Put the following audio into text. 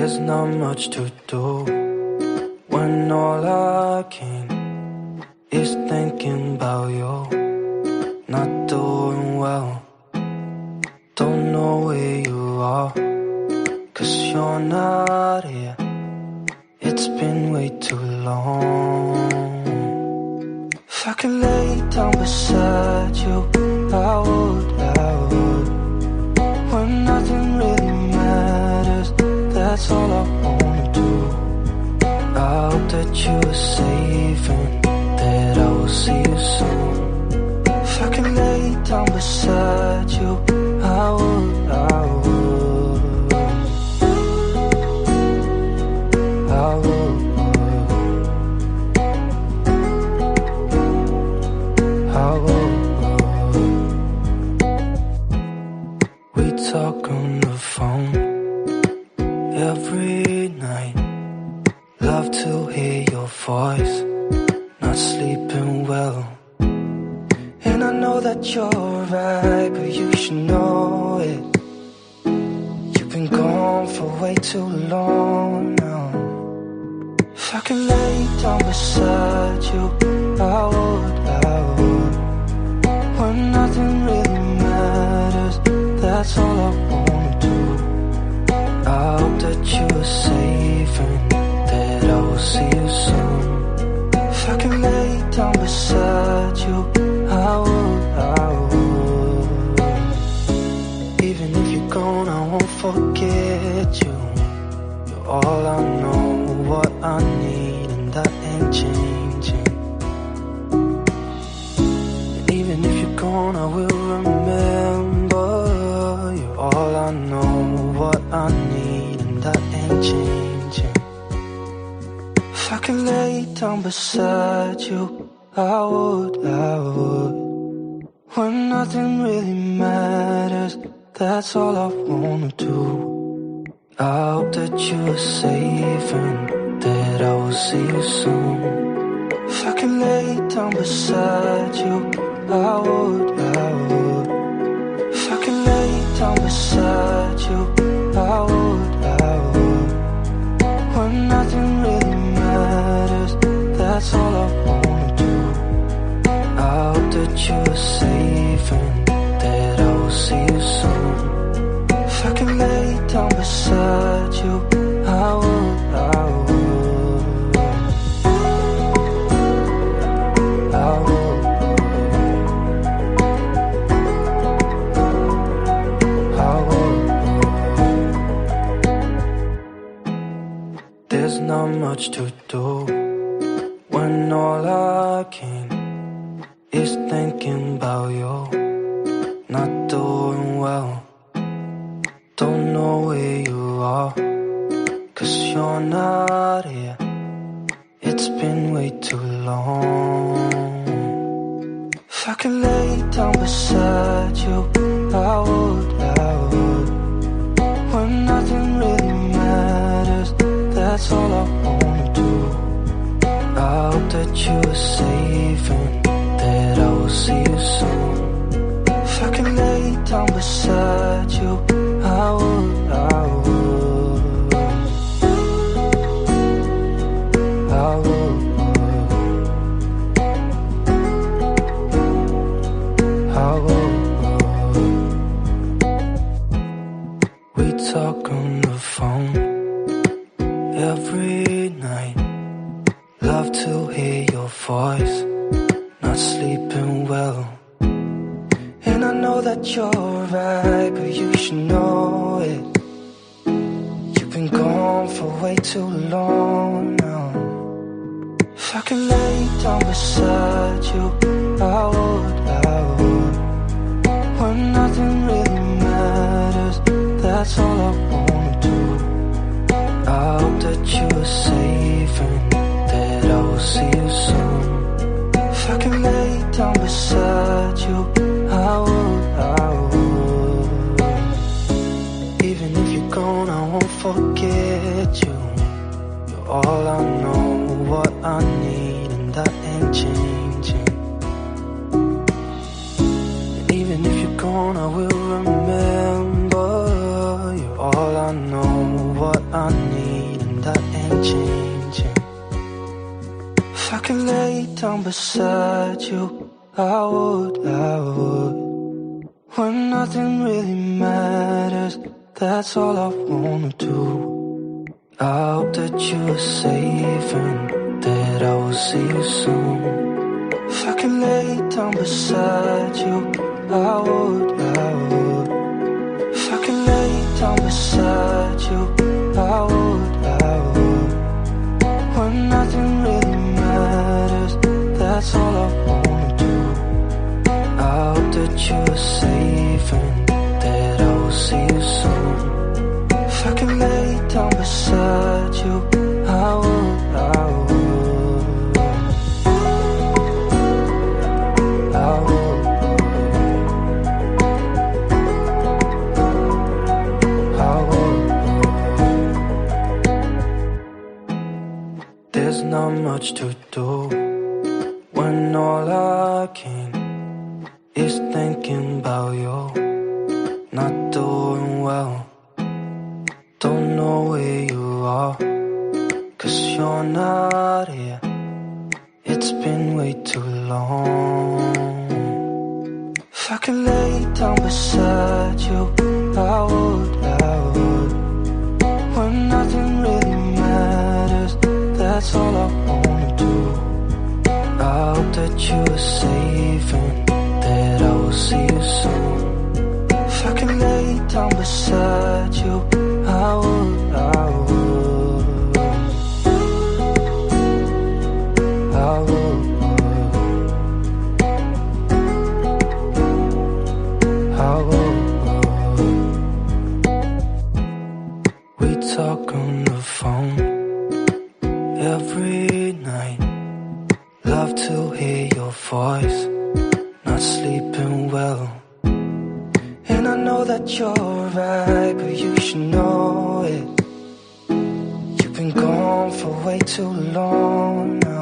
There's not much to do when all I can is thinking about you. Not doing well, don't know where you are, 'cause you're not here. It's been way too long. If I could lay down beside you, I would. When nothing really matters, that's all I wanna do. I hope that you are safe and that I will see you soon. If I could lay down beside you, I would. We talk on the phone every night. Love to hear your voice. Not sleeping well, and I know that you're right, but you should know it. You've been gone for way too long now. If I could lay down beside you, I would. When nothing really matters, that's all I wanna do. I hope that you are safe and that I will see you soon. If I can lay down beside you, I would. Even if you're gone, I won't forget you. You're all I know, what I need, and that ain't changing. And even if you're gone, I will remember. You're all I know, what I need, and that ain't changing. If I could lay down beside you, I would. When nothing really matters, that's all I wanna do. I hope that you are safe and that I will see you soon. If I could lay down beside you, I would. If I could lay down beside you, I would. When nothing really matters, that's all I wanna do. I hope that you are safe and that I will see you soon. If I could lay down beside you, I would. There's not much to do when all I can is thinking about you. Not doing well, don't know where you are, 'cause you're not here. It's been way too long. If I could lay down beside you, I would. When nothing really matters, that's all I wanna do. I hope that you are safe and that I will see you soon. If I could lay down beside you, I would. We talk on the phone every night. Love to hear your voice. Not sleeping well, and I know that you're right, but you should know it. You've been gone for way too long now. If I could lay down beside you, I would. When nothing really matters, that's all I wanna do. I hope that you are safe and that I will see you soon. If I can lay down beside you, I would. Even if you're gone, I won't forget you. You're all I know, what I need, and that ain't changing. And even if you're gone, I will remember. You're all I know, what I need. changing. If I could lay down beside you, I would. When nothing really matters, that's all I wanna do. I hope that you're safe and that I will see you soon. If I could lay down beside you, I would. If I could lay down beside you, I would. When nothing really matters, that's all I wanna do. I hope that you're safe and that I will see you soon. If I could lay down beside you, I would. I would. There's not much to do when all I can is thinking about you. Not doing well, don't know where you are, 'cause you're not here. It's been way too long. If I could lay down beside you, I would. When nothing really matters, that's all I wanna do. I hope that you're safe and that I will see you soon. If I could lay down beside you, I would. I would. I would. I would. We talk on the phone every night. Love to hear your voice. Not sleeping well, and I know that you're right, but you should know it. You've been gone for way too long now.